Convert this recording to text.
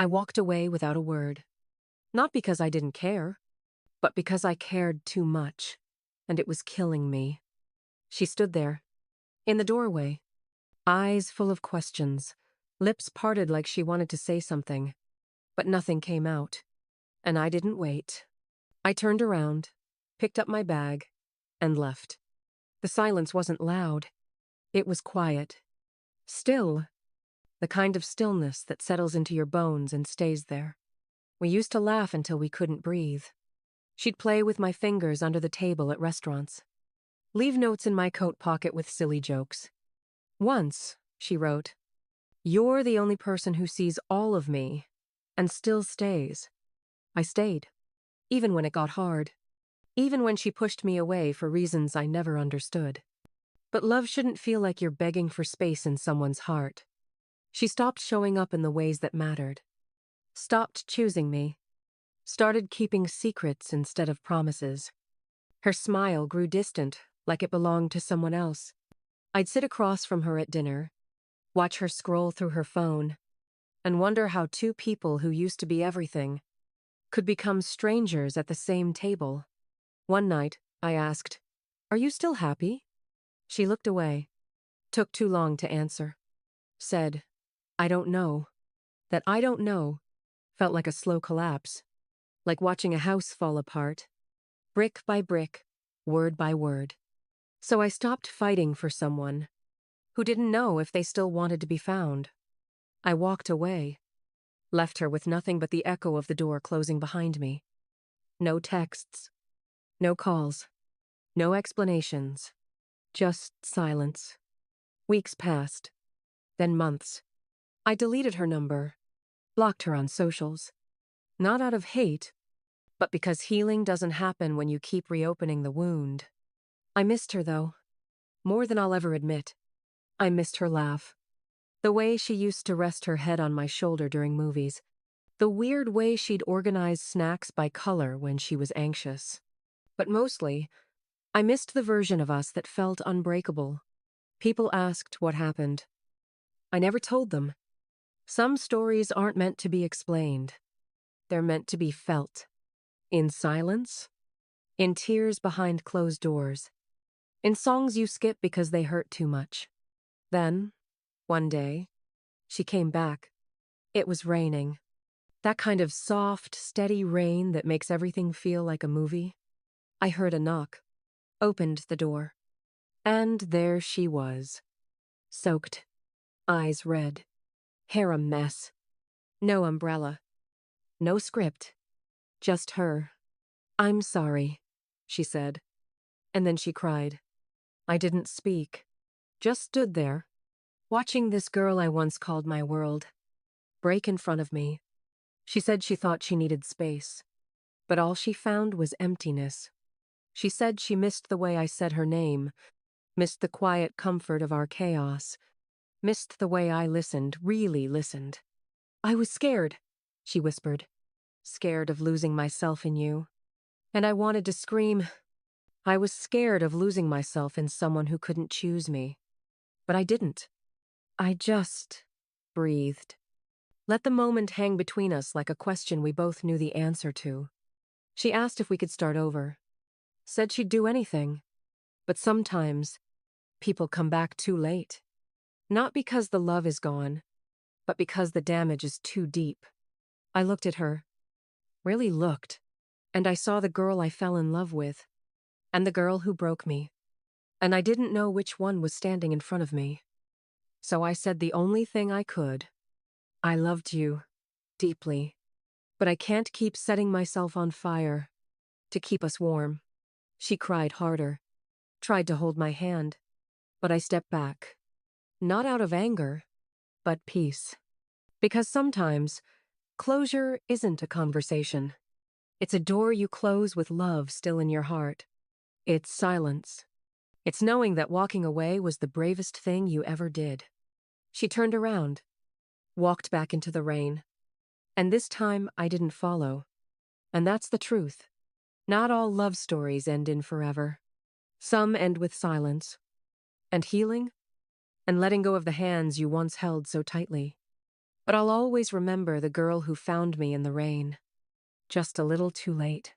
I walked away without a word. Not because I didn't care, but because I cared too much, and it was killing me. She stood there, in the doorway, eyes full of questions, lips parted like she wanted to say something, but nothing came out. And I didn't wait. I turned around, picked up my bag, and left. The silence wasn't loud. It was quiet. Still. The kind of stillness that settles into your bones and stays there. We used to laugh until we couldn't breathe. She'd play with my fingers under the table at restaurants. Leave notes in my coat pocket with silly jokes. Once, she wrote, "You're the only person who sees all of me, and still stays." I stayed, even when it got hard, even when she pushed me away for reasons I never understood. But love shouldn't feel like you're begging for space in someone's heart. She stopped showing up in the ways that mattered. Stopped choosing me. Started keeping secrets instead of promises. Her smile grew distant, like it belonged to someone else. I'd sit across from her at dinner, watch her scroll through her phone, and wonder how two people who used to be everything could become strangers at the same table. One night, I asked, "Are you still happy?" She looked away. Took too long to answer. Said, "I don't know." That "I don't know" felt like a slow collapse, like watching a house fall apart, brick by brick, word by word. So I stopped fighting for someone who didn't know if they still wanted to be found. I walked away, left her with nothing but the echo of the door closing behind me. No texts, no calls, no explanations, just silence. Weeks passed, then months. I deleted her number, blocked her on socials. Not out of hate, but because healing doesn't happen when you keep reopening the wound. I missed her, though, more than I'll ever admit. I missed her laugh. The way she used to rest her head on my shoulder during movies. The weird way she'd organize snacks by color when she was anxious. But mostly, I missed the version of us that felt unbreakable. People asked what happened. I never told them. Some stories aren't meant to be explained. They're meant to be felt. In silence. In tears behind closed doors. In songs you skip because they hurt too much. Then, one day, she came back. It was raining. That kind of soft, steady rain that makes everything feel like a movie. I heard a knock. Opened the door. And there she was. Soaked. Eyes red. Hair a mess. No umbrella. No script. Just her. "I'm sorry," she said. And then she cried. I didn't speak. Just stood there, watching this girl I once called my world break in front of me. She said she thought she needed space, but all she found was emptiness. She said she missed the way I said her name, missed the quiet comfort of our chaos, missed the way I listened, really listened. "I was scared," she whispered. "Scared of losing myself in you." And I wanted to scream. I was scared of losing myself in someone who couldn't choose me. But I didn't. I just breathed. Let the moment hang between us like a question we both knew the answer to. She asked if we could start over. Said she'd do anything. But sometimes, people come back too late. Not because the love is gone, but because the damage is too deep. I looked at her. Really looked. And I saw the girl I fell in love with. And the girl who broke me. And I didn't know which one was standing in front of me. So I said the only thing I could. "I loved you. Deeply. But I can't keep setting myself on fire. To keep us warm." She cried harder. Tried to hold my hand. But I stepped back. Not out of anger, but peace. Because sometimes, closure isn't a conversation. It's a door you close with love still in your heart. It's silence. It's knowing that walking away was the bravest thing you ever did. She turned around, walked back into the rain. And this time I didn't follow. And that's the truth. Not all love stories end in forever. Some end with silence. And healing. And letting go of the hands you once held so tightly. But I'll always remember the girl who found me in the rain. Just a little too late.